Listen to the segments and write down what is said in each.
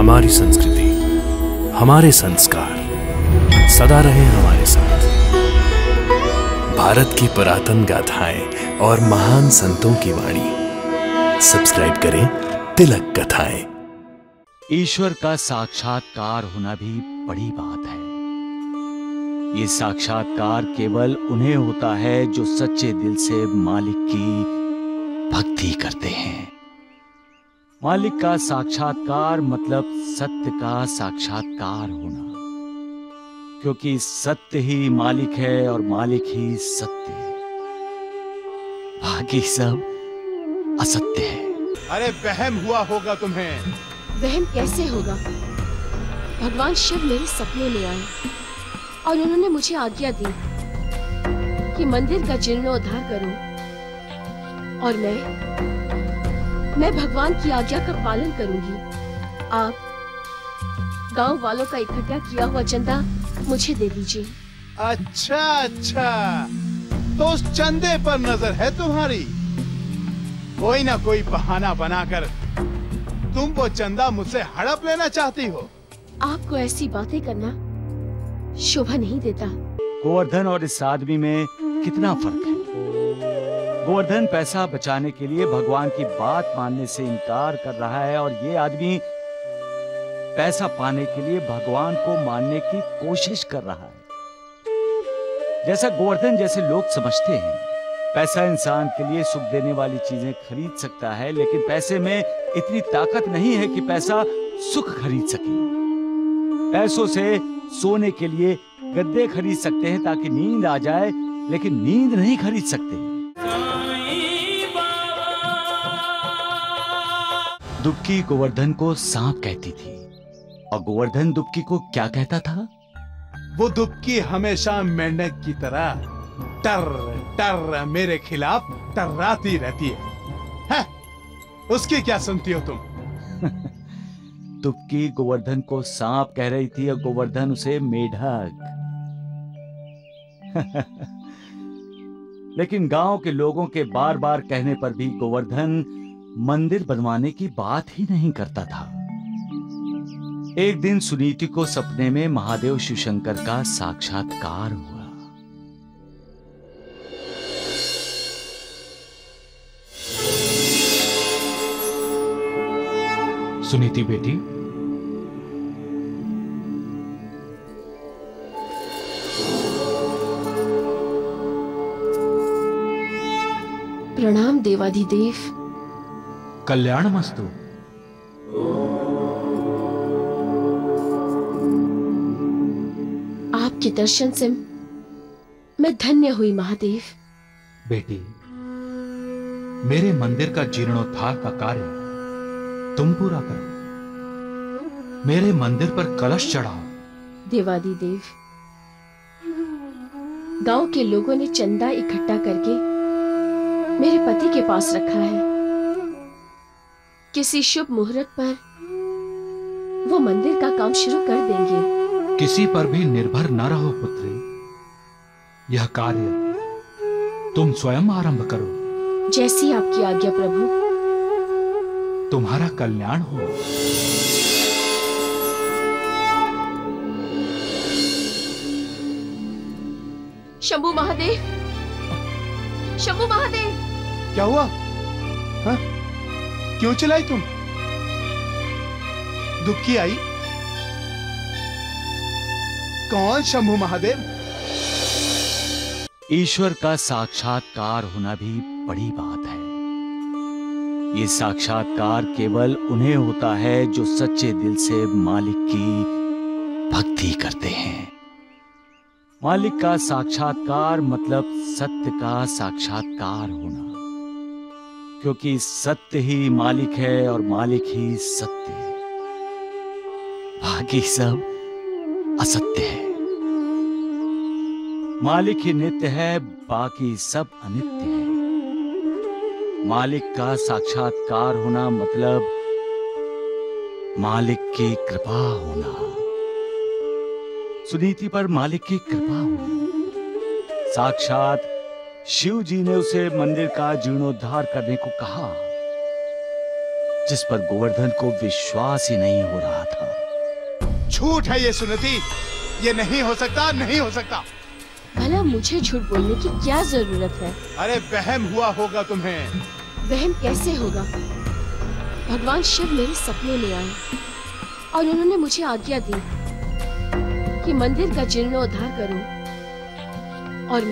हमारी संस्कृति, हमारे संस्कार सदा रहे हमारे साथ। भारत की पुरातन गाथाएं और महान संतों की वाणी। सब्सक्राइब करें तिलक कथाएं। ईश्वर का साक्षात्कार होना भी बड़ी बात है। ये साक्षात्कार केवल उन्हें होता है जो सच्चे दिल से मालिक की भक्ति करते हैं। मालिक का साक्षात्कार मतलब सत्य का साक्षात्कार होना, क्योंकि सत्य ही मालिक है और मालिक ही सत्य है, बाकी सब असत्य है। अरे वहम हुआ होगा तुम्हें। वहम कैसे होगा? भगवान शिव मेरे सपने में आए और उन्होंने मुझे आज्ञा दी कि मंदिर का जीर्णोद्धार करूं, और मैं भगवान की आज्ञा का पालन करूंगी। आप गांव वालों का इकट्ठा किया हुआ चंदा मुझे दे दीजिए। अच्छा, तो उस चंदे पर नजर है तुम्हारी। कोई ना कोई बहाना बनाकर तुम वो चंदा मुझसे हड़प लेना चाहती हो। आपको ऐसी बातें करना शोभा नहीं देता। गोवर्धन और इस आदमी में कितना फर्क है। गोवर्धन पैसा बचाने के लिए भगवान की बात मानने से इनकार कर रहा है, और ये आदमी पैसा पाने के लिए भगवान को मानने की कोशिश कर रहा है। जैसा गोवर्धन जैसे लोग समझते हैं, पैसा इंसान के लिए सुख देने वाली चीजें खरीद सकता है, लेकिन पैसे में इतनी ताकत नहीं है कि पैसा सुख खरीद सके। पैसों से सोने के लिए गद्दे खरीद सकते हैं ताकि नींद आ जाए, लेकिन नींद नहीं खरीद सकते। दुबकी गोवर्धन को सांप कहती थी, और गोवर्धन दुबकी को क्या कहता था? वो दुबकी हमेशा मेंढक की तरह टर टर मेरे खिलाफ टर्राती रहती है। उसकी क्या सुनती हो तुम? दुबकी गोवर्धन को सांप कह रही थी और गोवर्धन उसे मेढक। लेकिन गांव के लोगों के बार बार कहने पर भी गोवर्धन मंदिर बनवाने की बात ही नहीं करता था। एक दिन सुनीति को सपने में महादेव शिवशंकर का साक्षात्कार हुआ। सुनीति बेटी, प्रणाम देवाधिदेव। कल्याणमस्तु। आपके दर्शन से मैं धन्य हुई महादेव। बेटी, मेरे मंदिर का जीर्णोद्धार का कार्य तुम पूरा करो। मेरे मंदिर पर कलश चढ़ाओ। देवाधिदेव, गांव के लोगों ने चंदा इकट्ठा करके मेरे पति के पास रखा है। किसी शुभ मुहूर्त पर वो मंदिर का काम शुरू कर देंगे। किसी पर भी निर्भर न रहो पुत्री। यह कार्य तुम स्वयं आरंभ करो। जैसी आपकी आज्ञा प्रभु। तुम्हारा कल्याण हो। शंभू महादेव, शंभू महादेव। क्या हुआ? हा? क्यों चिल्लाई तुम? दुबकी आई? कौन शंभू महादेव? ईश्वर का साक्षात्कार होना भी बड़ी बात है। ये साक्षात्कार केवल उन्हें होता है जो सच्चे दिल से मालिक की भक्ति करते हैं। मालिक का साक्षात्कार मतलब सत्य का साक्षात्कार होना, क्योंकि सत्य ही मालिक है और मालिक ही सत्य है, बाकी सब असत्य है। मालिक ही नित्य है, बाकी सब अनित्य है। मालिक का साक्षात्कार होना मतलब मालिक की कृपा होना। सुनीति पर मालिक की कृपा हुई। साक्षात शिव जी ने उसे मंदिर का जीर्णोद्धार करने को कहा। जिस पर गोवर्धन को विश्वास ही नहीं हो रहा था। झूठ है ये सुनीति, ये नहीं हो सकता, नहीं हो सकता। भला मुझे झूठ बोलने की क्या जरूरत है? अरे वहम हुआ होगा तुम्हें। वहम कैसे होगा? भगवान शिव मेरे सपने में आए और उन्होंने मुझे आज्ञा दी कि मंदिर का जीर्णोद्धार करूं, और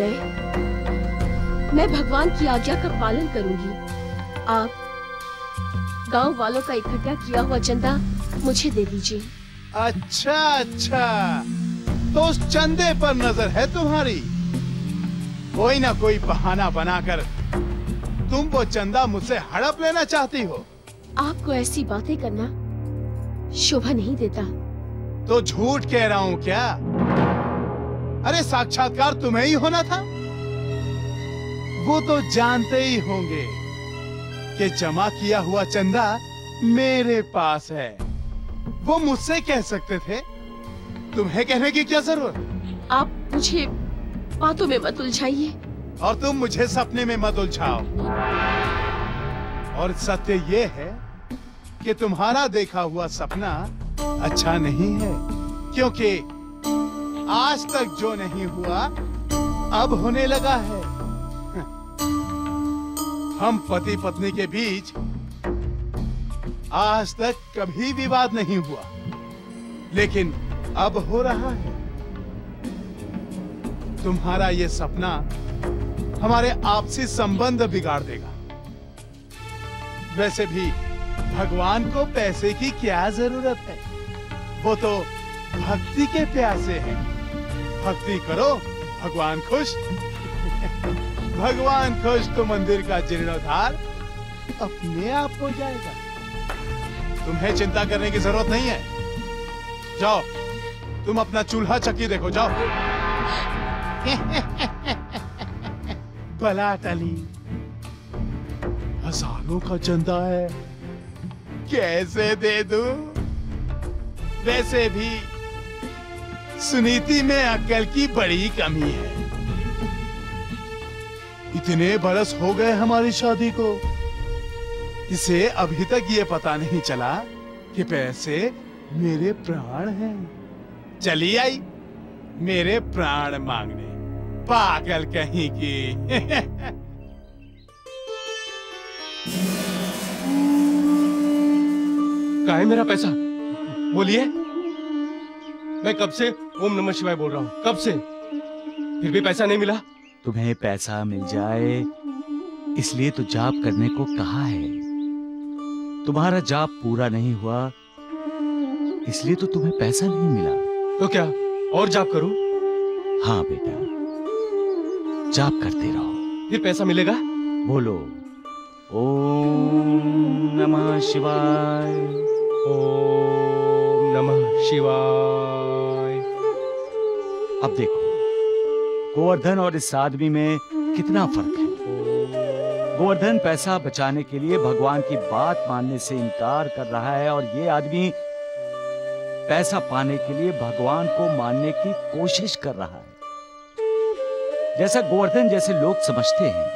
मैं भगवान की आज्ञा का पालन करूंगी। आप गांव वालों का इकट्ठा किया हुआ चंदा मुझे दे दीजिए। अच्छा अच्छा, तो उस चंदे पर नजर है तुम्हारी। कोई ना कोई बहाना बनाकर तुम वो चंदा मुझसे हड़प लेना चाहती हो। आपको ऐसी बातें करना शोभा नहीं देता। तो झूठ कह रहा हूँ क्या? अरे साक्षात्कार तुम्हें ही होना था। वो तो जानते ही होंगे कि जमा किया हुआ चंदा मेरे पास है। वो मुझसे कह सकते थे, तुम्हें कहने की क्या जरूरत? आप मुझे बातों में मत उलझाइए। और तुम मुझे सपने में मत उलझाओ। और सत्य ये है कि तुम्हारा देखा हुआ सपना अच्छा नहीं है, क्योंकि आज तक जो नहीं हुआ अब होने लगा है। हम पति पत्नी के बीच आज तक कभी विवाद नहीं हुआ, लेकिन अब हो रहा है। तुम्हारा ये सपना हमारे आपसी संबंध बिगाड़ देगा। वैसे भी भगवान को पैसे की क्या जरूरत है? वो तो भक्ति के प्यासे हैं। भक्ति करो, भगवान खुश। भगवान खुश तो मंदिर का जीर्णोद्धार अपने आप हो जाएगा। तुम्हें चिंता करने की जरूरत नहीं है। जाओ, तुम अपना चूल्हा चक्की देखो, जाओ। भला टली, हजारों का चंदा है, कैसे दे दूं? वैसे भी सुनीति में अक्ल की बड़ी कमी है। इतने बरस हो गए हमारी शादी को, इसे अभी तक ये पता नहीं चला कि पैसे मेरे प्राण हैं। चली आई मेरे प्राण मांगने, पागल कहीं की। कहाँ है मेरा पैसा? बोलिए। मैं कब से ओम नमः शिवाय बोल रहा हूँ, कब से, फिर भी पैसा नहीं मिला। तुम्हें पैसा मिल जाए इसलिए तो जाप करने को कहा है। तुम्हारा जाप पूरा नहीं हुआ इसलिए तो तुम्हें पैसा नहीं मिला। तो क्या और जाप करूं? हाँ बेटा, जाप करते रहो, फिर पैसा मिलेगा। बोलो ओम नमः शिवाय, ओम नमः शिवाय। अब देखो गोवर्धन और इस आदमी में कितना फर्क है। गोवर्धन पैसा बचाने के लिए भगवान की बात मानने से इनकार कर रहा है और ये आदमी पैसा पाने के लिए भगवान को मानने की कोशिश कर रहा है। जैसा गोवर्धन जैसे लोग समझते हैं,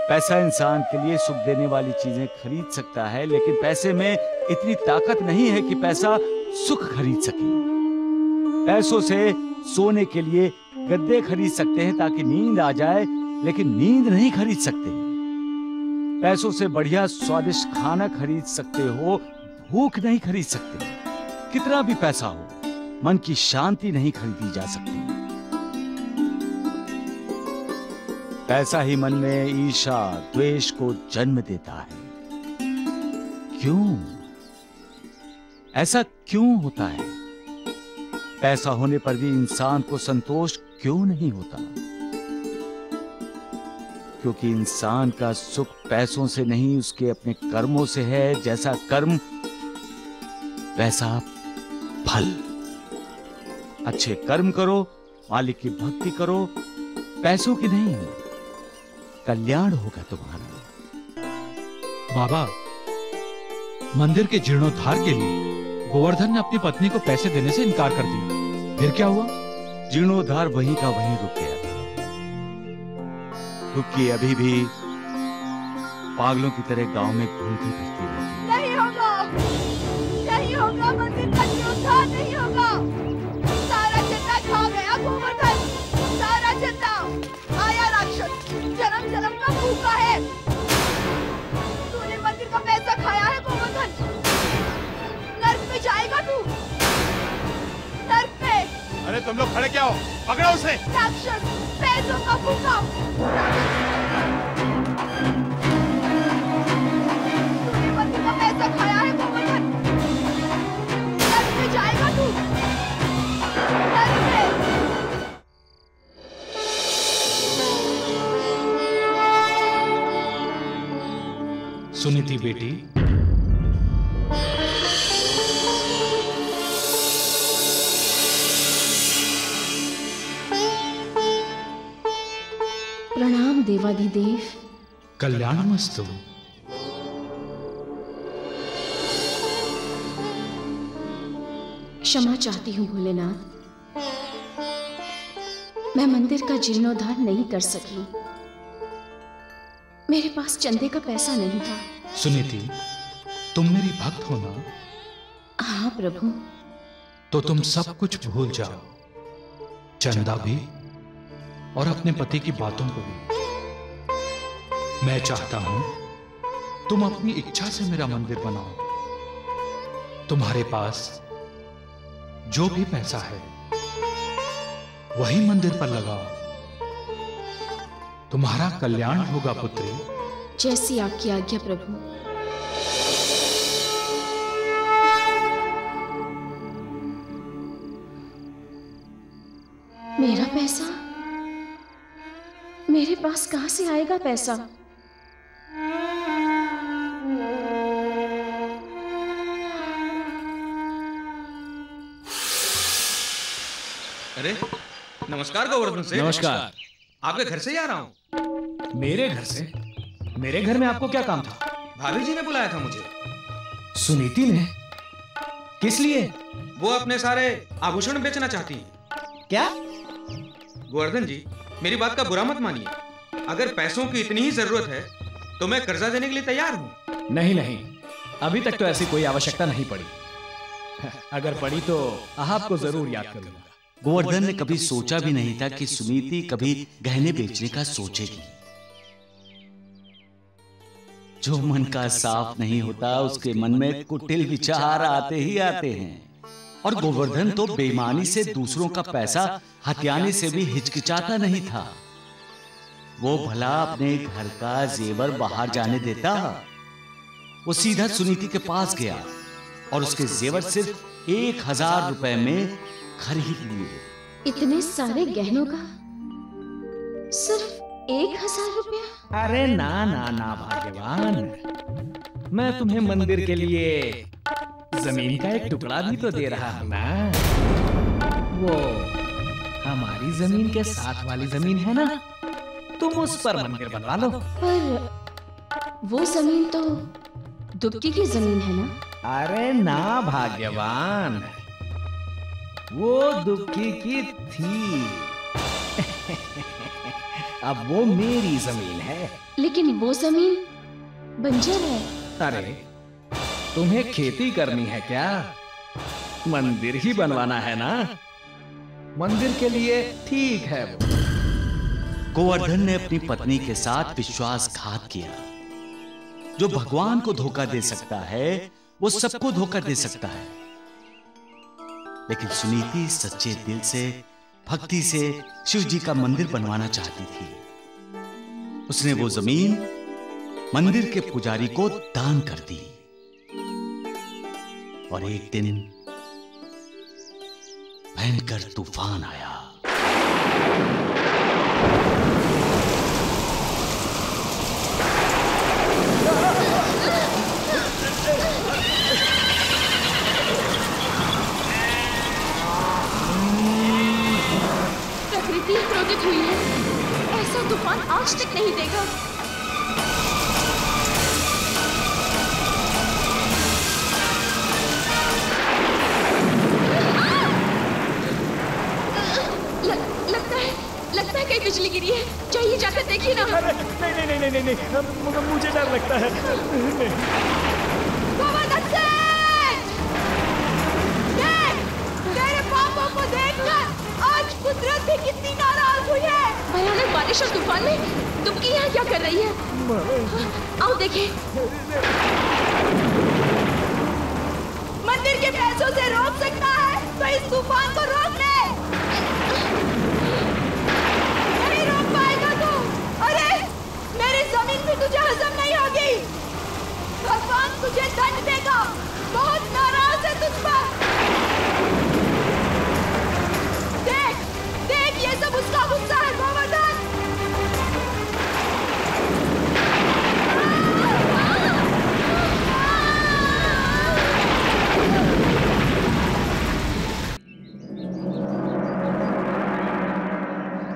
पैसा इंसान के लिए सुख देने वाली चीजें खरीद सकता है, लेकिन पैसे में इतनी ताकत नहीं है कि पैसा सुख खरीद सके। पैसों से सोने के लिए गद्दे खरीद सकते हैं ताकि नींद आ जाए, लेकिन नींद नहीं खरीद सकते। पैसों से बढ़िया स्वादिष्ट खाना खरीद सकते हो, भूख नहीं खरीद सकते। कितना भी पैसा हो, मन की शांति नहीं खरीदी जा सकती। पैसा ही मन में ईर्ष्या द्वेष को जन्म देता है। क्यों ऐसा क्यों होता है? पैसा होने पर भी इंसान को संतोष क्यों नहीं होता? क्योंकि इंसान का सुख पैसों से नहीं, उसके अपने कर्मों से है। जैसा कर्म वैसा फल। अच्छे कर्म करो, मालिक की भक्ति करो, पैसों की नहीं, कल्याण होगा तुम्हारा। बाबा, मंदिर के जीर्णोद्धार के लिए गोवर्धन ने अपनी पत्नी को पैसे देने से इनकार कर दिया। फिर क्या हुआ? जीर्णोद्धार वहीं का वहीं रुक गया था, क्योंकि अभी भी पागलों की तरह गांव में घूमती फिरती रहती। नहीं होगा, तुम लोग खड़े क्या हो? पकड़ो उसे। राक्षस, पैसों का भूखा। तूने पति का पैसा खाया है गोवर्धन। नर्क में जाएगा तू। नर्क में। सुनीति बेटी, प्रणाम देवाधिदेव। कल्याणमस्तु। क्षमा चाहती हूँ भोलेनाथ, मैं मंदिर का जीर्णोद्धार नहीं कर सकी। मेरे पास चंदे का पैसा नहीं था। सुनीति, तुम मेरी भक्त हो ना? हाँ प्रभु। तो तुम सब कुछ भूल जाओ, चंदा भी और अपने पति की बातों को भी। मैं चाहता हूं तुम अपनी इच्छा से मेरा मंदिर बनाओ। तुम्हारे पास जो भी पैसा है वही मंदिर पर लगाओ। तुम्हारा कल्याण होगा पुत्री। जैसी आपकी आज्ञा प्रभु। मेरा पैसा? मेरे पास कहां से आएगा पैसा? अरे नमस्कार गोवर्धन से। नमस्कार। आपके घर से ही आ रहा हूँ। मेरे घर से? मेरे घर में आपको क्या काम था? भाभी जी ने बुलाया था मुझे। सुनीति ने? किस लिए? वो अपने सारे आभूषण बेचना चाहती हैं। क्या? गोवर्धन जी, मेरी बात का बुरा मत मानिए। अगर पैसों की इतनी ही जरूरत है तो मैं कर्जा देने के लिए तैयार हूँ। नहीं नहीं, अभी तक तो ऐसी कोई आवश्यकता नहीं पड़ी। अगर पड़ी तो आपको जरूर याद करूंगा। गोवर्धन ने कभी सोचा भी नहीं था कि सुनीति कभी गहने बेचने का सोचेगी। जो मन का साफ नहीं होता उसके मन में कुटिल विचार आते ही आते हैं। और गोवर्धन तो बेईमानी से दूसरों का पैसा हथियाने से भी हिचकिचाता नहीं था। वो भला अपने घर का जेवर बाहर जाने देता? वो सीधा सुनीति के पास गया और उसके जेवर सिर्फ 1000 रुपए में खरीद लिए। इतने सारे गहनों का सिर्फ 1000 रुपया? अरे ना ना ना भाग्यवान, मैं तुम्हें मंदिर के लिए जमीन का एक टुकड़ा भी तो दे रहा हूं ना। वो हमारी जमीन के साथ वाली जमीन है ना, तुम उस पर मंदिर बनवा लो। पर वो जमीन तो दुबकी की जमीन है ना? अरे ना भाग्यवान, वो दुबकी की थी। अब वो मेरी जमीन है। लेकिन वो जमीन बंजर है। अरे तुम्हें खेती करनी है क्या? मंदिर ही बनवाना है ना? मंदिर के लिए ठीक है वो। गोवर्धन ने अपनी पत्नी के साथ विश्वासघात किया। जो भगवान को धोखा दे सकता है वो सबको धोखा दे सकता है। लेकिन सुनीति सच्चे दिल से, भक्ति से शिव जी का मंदिर बनवाना चाहती थी। उसने वो जमीन मंदिर के पुजारी को दान कर दी। और एक दिन भयंकर तूफान आया। प्रकृति क्रोधित हुई है। ऐसा तूफान आज तक नहीं देगा। लगता है कहीं बिजली गिरी है। चाहिए जाकर देखिए ना। अरे नहीं, मुझे डर लगता है। गोवर्धन सेठ! देख, तेरे पापों को देखकर आज कुदरत भी कितनी नाराज हुई है। भयानक बारिश और तूफान में दुबकी यहाँ क्या कर रही है? आओ देखें। मंदिर के पैसों से रोक सकता है तो इस तूफान को रोक ले। तुझे दंड देगा। बहुत नाराज है तुझ पर। देख देख, ये सब उसका गुस्सा है गोवर्धन।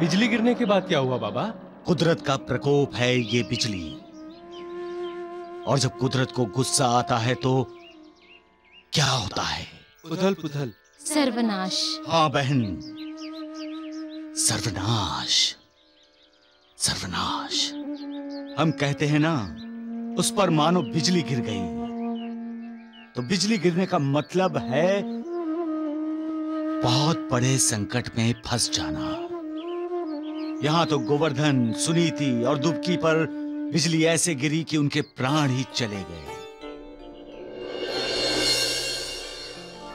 बिजली गिरने के बाद क्या हुआ बाबा? कुदरत का प्रकोप है ये बिजली, और जब कुदरत को गुस्सा आता है तो क्या होता है? उथल पुथल, सर्वनाश। हाँ बहन, सर्वनाश, सर्वनाश। हम कहते हैं ना, उस पर मानो बिजली गिर गई। तो बिजली गिरने का मतलब है बहुत बड़े संकट में फंस जाना। यहां तो गोवर्धन, सुनीति और दुबकी पर बिजली ऐसे गिरी कि उनके प्राण ही चले गए।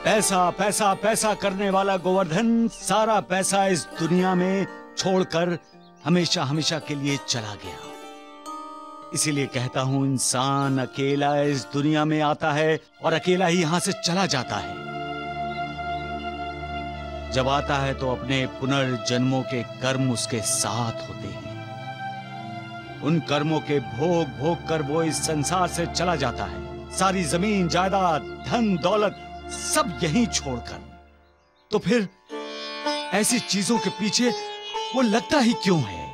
पैसा पैसा पैसा करने वाला गोवर्धन सारा पैसा इस दुनिया में छोड़कर हमेशा हमेशा के लिए चला गया। इसीलिए कहता हूं, इंसान अकेला इस दुनिया में आता है और अकेला ही यहां से चला जाता है। जब आता है तो अपने पुनर्जन्मों के कर्म उसके साथ होते हैं। उन कर्मों के भोग भोग कर वो इस संसार से चला जाता है, सारी जमीन जायदाद, धन दौलत सब यहीं छोड़कर। तो फिर ऐसी चीजों के पीछे वो लगता ही क्यों है?